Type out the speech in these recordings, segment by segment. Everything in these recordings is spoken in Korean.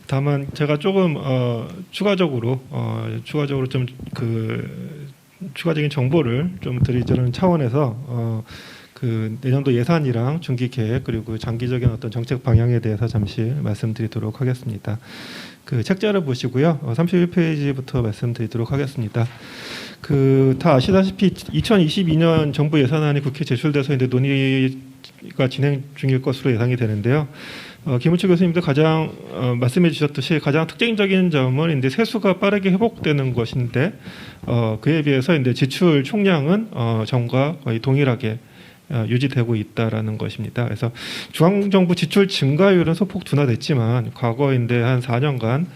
다만 제가 조금 추가적으로 좀 추가적인 정보를 좀 드리자는 차원에서 그 내년도 예산이랑 중기 계획 그리고 장기적인 어떤 정책 방향에 대해서 잠시 말씀드리도록 하겠습니다. 그 책자를 보시고요. 31페이지부터 말씀드리도록 하겠습니다. 다 아시다시피 2022년 정부 예산안이 국회에 제출돼서 이제 논의가 진행 중일 것으로 예상이 되는데요. 김우철 교수님도 가장 말씀해 주셨듯이 가장 특징적인 점은 이제 세수가 빠르게 회복되는 것인데 그에 비해서 이제 지출 총량은 전과 거의 동일하게 유지되고 있다라는 것입니다. 그래서 중앙정부 지출 증가율은 소폭 둔화됐지만 과거인데 한 4년간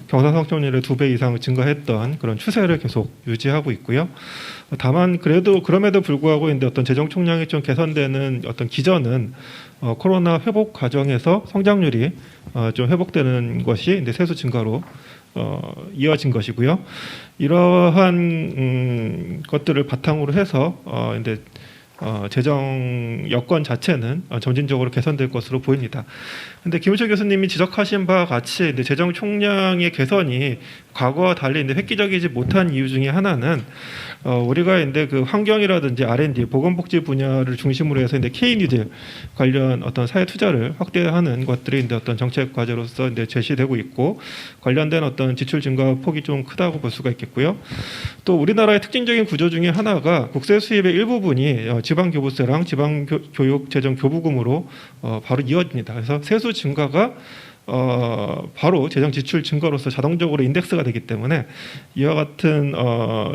경상성장률을 2배 이상 증가했던 그런 추세를 계속 유지하고 있고요. 다만 그럼에도 불구하고 이제 어떤 재정 총량이 좀 개선되는 어떤 기전은 코로나 회복 과정에서 성장률이 좀 회복되는 것이 이제 세수 증가로 이어진 것이고요. 이러한 것들을 바탕으로 해서 이제 재정 여건 자체는 점진적으로 개선될 것으로 보입니다. 그런데 김우철 교수님이 지적하신 바와 같이 이제 재정 총량의 개선이 과거와 달리 이제 획기적이지 못한 이유 중에 하나는 우리가 이제 그 환경이라든지 R&D, 보건복지 분야를 중심으로 해서 이제 K-니드 관련 어떤 사회 투자를 확대하는 것들이 이제 어떤 정책 과제로서 이제 제시되고 있고 관련된 어떤 지출 증가 폭이 좀 크다고 볼 수가 있겠고요. 또 우리나라의 특징적인 구조 중에 하나가 국세 수입의 일부분이 지방교부세랑 지방교육재정교부금으로 바로 이어집니다. 그래서 세수 증가가 바로 재정 지출 증가로서 자동적으로 인덱스가 되기 때문에 이와 같은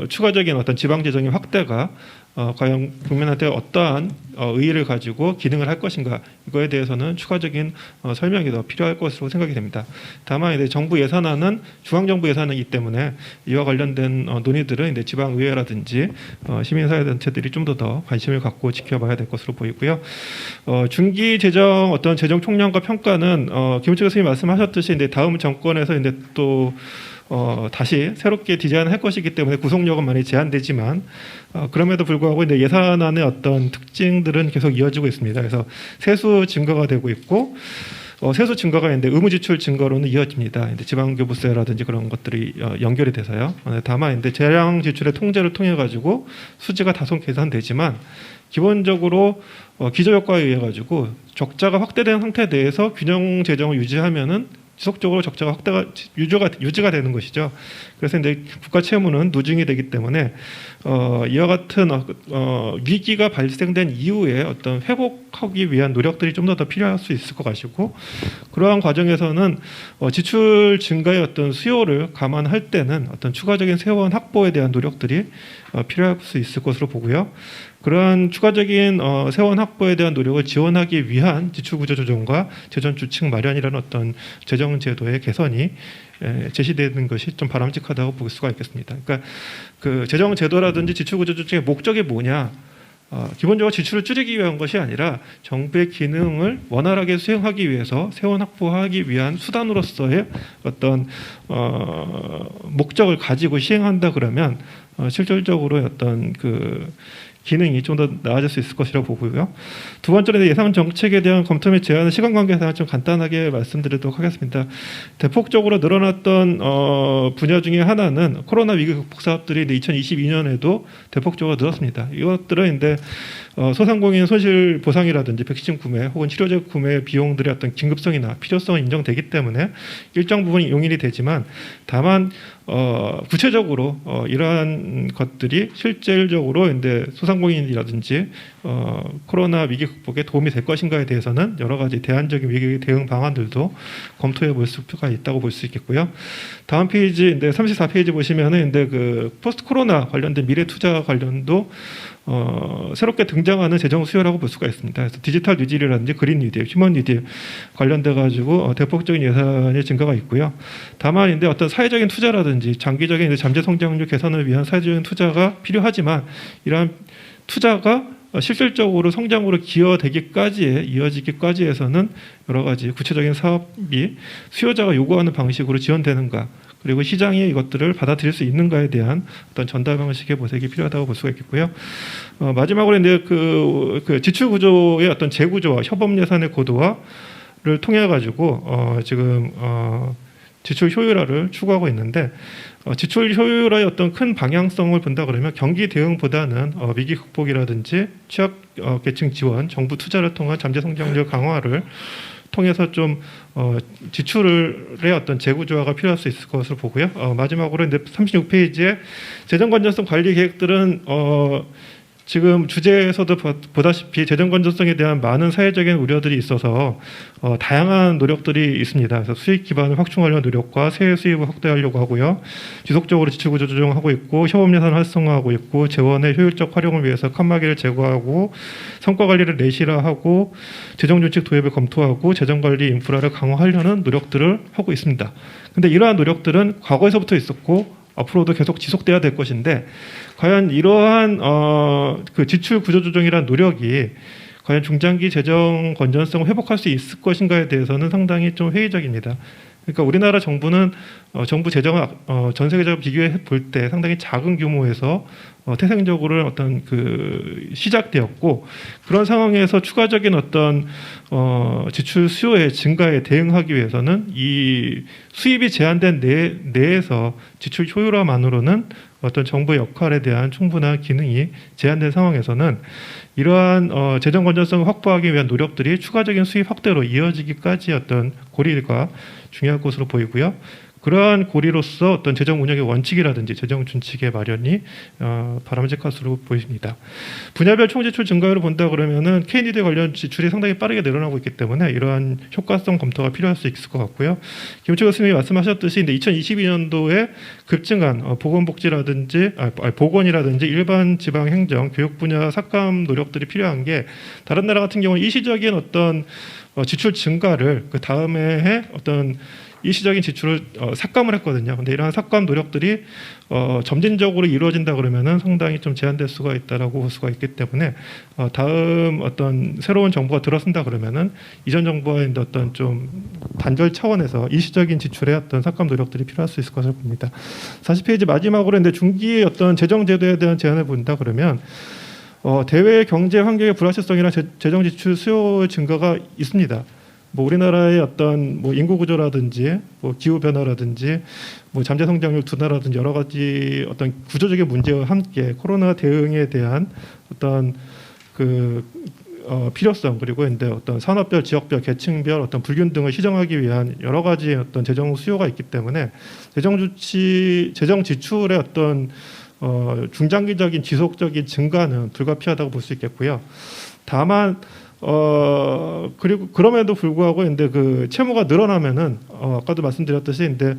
추가적인 어떤 지방 재정의 확대가 과연 국민한테 어떠한 의의를 가지고 기능을 할 것인가 이거에 대해서는 추가적인 설명이 더 필요할 것으로 생각이 됩니다. 다만 이제 정부 예산안은 중앙정부 예산이기 때문에 이와 관련된 논의들은 이제 지방의회라든지 시민사회단체들이 좀 더 관심을 갖고 지켜봐야 될 것으로 보이고요. 중기 재정 어떤 재정 총량과 평가는 김우철 교수님 말씀하셨듯이 이제 다음 정권에서 이제 또 다시 새롭게 디자인할 것이기 때문에 구속력은 많이 제한되지만 그럼에도 불구하고 이제 예산안의 어떤 특징들은 계속 이어지고 있습니다. 그래서 세수 증가가 되고 있고 세수 증가가 있는데 의무 지출 증가로는 이어집니다. 이제 지방교부세라든지 그런 것들이 연결이 돼서요. 다만 이제 재량 지출의 통제를 통해 가지고 수지가 다소 개선되지만 기본적으로 기저효과에 의해 가지고 적자가 확대된 상태 내에서 균형 재정을 유지하면은 지속적으로 적자가 유지가 되는 것이죠. 그래서 이제 국가 채무는 누증이 되기 때문에 이와 같은 위기가 발생된 이후에 어떤 회복하기 위한 노력들이 좀 더 필요할 수 있을 것 같고 그러한 과정에서는 지출 증가의 어떤 수요를 감안할 때는 어떤 추가적인 세원 확보에 대한 노력들이 필요할 수 있을 것으로 보고요. 그러한 추가적인 세원 확보에 대한 노력을 지원하기 위한 지출구조 조정과 재정 주칙 마련이라는 어떤 재정 제도의 개선이 제시되는 것이 좀 바람직하다고 볼 수가 있겠습니다. 그러니까 그 재정 제도라든지 지출구조 조정의 목적이 뭐냐? 기본적으로 지출을 줄이기 위한 것이 아니라 정부의 기능을 원활하게 수행하기 위해서 세원 확보하기 위한 수단으로서의 어떤 목적을 가지고 시행한다 그러면 실질적으로 어떤 그 기능이 좀 더 나아질 수 있을 것이라고 보고요. 두 번째로 예산 정책에 대한 검토 및 제안의 시간 관계에서 좀 간단하게 말씀드리도록 하겠습니다. 대폭적으로 늘어났던 분야 중에 하나는 코로나 위기 극복 사업들이 2022년에도 대폭적으로 늘었습니다. 이것들은 이제 소상공인 손실 보상이라든지 백신 구매 혹은 치료제 구매 비용들의 어떤 긴급성이나 필요성은 인정되기 때문에 일정 부분 용인이 되지만 다만 구체적으로 이러한 것들이 실질적으로 이제 소상공인이라든지 코로나 위기 극복에 도움이 될 것인가에 대해서는 여러 가지 대안적인 위기 대응 방안들도 검토해 볼 수가 있다고 볼 수 있겠고요. 다음 페이지, 이제 34페이지 보시면은 이제 그 포스트 코로나 관련된 미래 투자 관련도 새롭게 등장하는 재정 수요라고 볼 수가 있습니다. 그래서 디지털 뉴딜이라든지 그린 뉴딜, 휴먼 뉴딜 관련돼 가지고 대폭적인 예산의 증가가 있고요. 다만 이제 어떤 사회적인 투자라든지 장기적인 이제 잠재 성장률 개선을 위한 사회적인 투자가 필요하지만 이러한 투자가 실질적으로 성장으로 이어지기까지 해서는 여러 가지 구체적인 사업이 수요자가 요구하는 방식으로 지원되는가 그리고 시장이 이것들을 받아들일 수 있는가에 대한 어떤 전달 방식의 모색이 필요하다고 볼 수가 있겠고요. 마지막으로 이제 그 지출 구조의 어떤 재구조와 협업 예산의 고도와 통해 가지고 지금 지출 효율화를 추구하고 있는데 지출 효율화의 어떤 큰 방향성을 본다 그러면 경기 대응보다는 위기 극복이라든지 취약 계층 지원, 정부 투자를 통한 잠재 성장률 강화를 통해서 좀 지출의 어떤 재구조화가 필요할 수 있을 것으로 보고요. 마지막으로 이제 36페이지에 재정 건전성 관리 계획들은 지금 주제에서도 보다시피 재정 건전성에 대한 많은 사회적인 우려들이 있어서 다양한 노력들이 있습니다. 그래서 수익 기반을 확충하려는 노력과 세액 수입을 확대하려고 하고요. 지속적으로 지출 구조 조정하고 있고 협업 예산 활성화하고 있고 재원의 효율적 활용을 위해서 칸막이를 제거하고 성과 관리를 내실화하고 재정 준칙 도입을 검토하고 재정 관리 인프라를 강화하려는 노력들을 하고 있습니다. 근데 이러한 노력들은 과거에서부터 있었고 앞으로도 계속 지속돼야 될 것인데 과연 이러한 그 지출 구조 조정이라는 노력이 과연 중장기 재정 건전성을 회복할 수 있을 것인가에 대해서는 상당히 좀 회의적입니다. 그러니까 우리나라 정부는 정부 재정을 전 세계적으로 비교해 볼 때 상당히 작은 규모에서 태생적으로 어떤 그 시작되었고 그런 상황에서 추가적인 어떤 지출 수요의 증가에 대응하기 위해서는 이 수입이 제한된 내에서 지출 효율화만으로는 어떤 정부의 역할에 대한 충분한 기능이 제한된 상황에서는 이러한 재정 건전성을 확보하기 위한 노력들이 추가적인 수입 확대로 이어지기까지 어떤 고리가 중요할 것으로 보이고요. 그러한 고리로서 어떤 재정 운영의 원칙이라든지 재정 준칙의 마련이 바람직할 것으로 보입니다. 분야별 총지출 증가율을 본다 그러면은 K-니드 관련 지출이 상당히 빠르게 늘어나고 있기 때문에 이러한 효과성 검토가 필요할 수 있을 것 같고요. 김우철 교수님이 말씀하셨듯이 2022년도에 급증한 보건복지라든지 보건이라든지 일반 지방 행정, 교육 분야 삭감 노력들이 필요한 게 다른 나라 같은 경우는 일시적인 어떤 지출 증가를 그 다음에 해 어떤 일시적인 지출을 삭감을 했거든요. 근데 이러한 삭감 노력들이 점진적으로 이루어진다 그러면은 상당히 좀 제한될 수가 있다라고 볼 수가 있기 때문에 다음 어떤 새로운 정부가 들어선다 그러면은 이전 정부와의 어떤 좀 단절 차원에서 일시적인 지출의 어떤 삭감 노력들이 필요할 수 있을 것으로 봅니다. 40페이지 마지막으로 근데 중기의 어떤 재정 제도에 대한 제안을 본다 그러면 대외 경제 환경의 불확실성이나 재정 지출 수요 증가가 있습니다. 뭐 우리나라의 어떤 뭐 인구 구조라든지 뭐 기후 변화라든지 뭐 잠재 성장률 둔화라든지 여러 가지 어떤 구조적인 문제와 함께 코로나 대응에 대한 어떤 그 필요성 그리고 이제 어떤 산업별, 지역별, 계층별 어떤 불균등을 시정하기 위한 여러 가지 어떤 재정 수요가 있기 때문에 재정 지출의 어떤 중장기적인 지속적인 증가는 불가피하다고 볼 수 있겠고요. 다만 그리고 그럼에도 불구하고 근데 그 채무가 늘어나면은 아까도 말씀드렸듯이 근데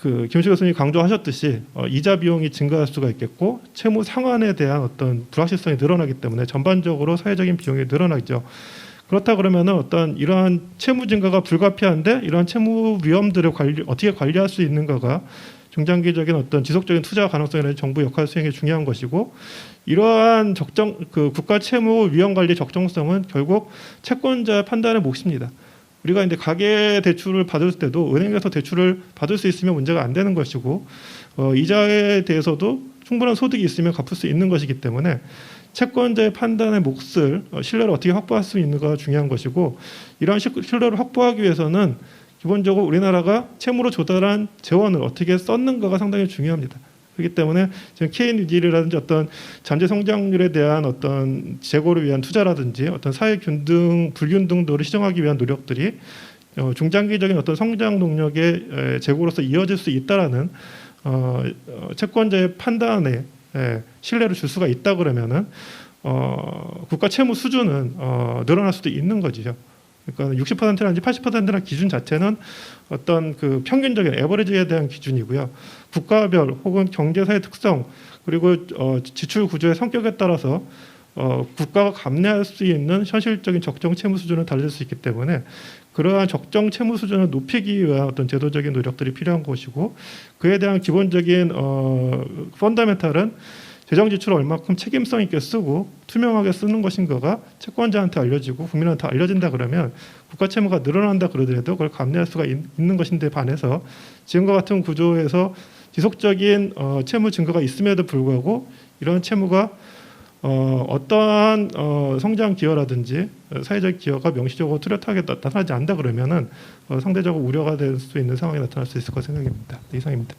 김우철 교수님이 강조하셨듯이 이자 비용이 증가할 수가 있겠고 채무 상환에 대한 어떤 불확실성이 늘어나기 때문에 전반적으로 사회적인 비용이 늘어나죠. 그렇다 그러면은 어떤 이러한 채무 증가가 불가피한데 이러한 채무 위험들을 어떻게 관리할 수 있는가가 중장기적인 어떤 지속적인 투자 가능성이나 정부 역할 수행이 중요한 것이고 이러한 국가 채무 위험 관리 적정성은 결국 채권자의 판단의 몫입니다. 우리가 이제 가계 대출을 받을 때도 은행에서 대출을 받을 수 있으면 문제가 안 되는 것이고 이자에 대해서도 충분한 소득이 있으면 갚을 수 있는 것이기 때문에 채권자의 판단의 몫을 신뢰를 어떻게 확보할 수 있는가가 중요한 것이고 이러한 신뢰를 확보하기 위해서는 기본적으로 우리나라가 채무로 조달한 재원을 어떻게 썼는가가 상당히 중요합니다. 그렇기 때문에 지금 K-니드라든지 어떤 잠재 성장률에 대한 어떤 재고를 위한 투자라든지 어떤 사회 불균등도를 시정하기 위한 노력들이 중장기적인 어떤 성장 동력의 재고로서 이어질 수 있다라는 채권자의 판단에 신뢰를 줄 수가 있다 그러면은 국가 채무 수준은 늘어날 수도 있는 거지요. 그러니까 60%라든지 80%라는 기준 자체는 어떤 그 평균적인 에버리지에 대한 기준이고요. 국가별 혹은 경제사의 특성 그리고 지출 구조의 성격에 따라서 국가가 감내할 수 있는 현실적인 적정 채무 수준은 달릴 수 있기 때문에 그러한 적정 채무 수준을 높이기 위한 어떤 제도적인 노력들이 필요한 것이고 그에 대한 기본적인 펀더멘탈은 재정 지출을 얼마큼 책임성 있게 쓰고 투명하게 쓰는 것인가가 채권자한테 알려지고 국민한테 알려진다 그러면 국가 채무가 늘어난다 그러더라도 그걸 감내할 수가 있는 것인데 반해서 지금과 같은 구조에서 지속적인 채무 증가가 있음에도 불구하고 이런 채무가 어떠한 성장 기여라든지 사회적 기여가 명시적으로 뚜렷하게 나타나지 않는다 그러면은 상대적으로 우려가 될 수 있는 상황이 나타날 수 있을 것 생각입니다. 네, 이상입니다.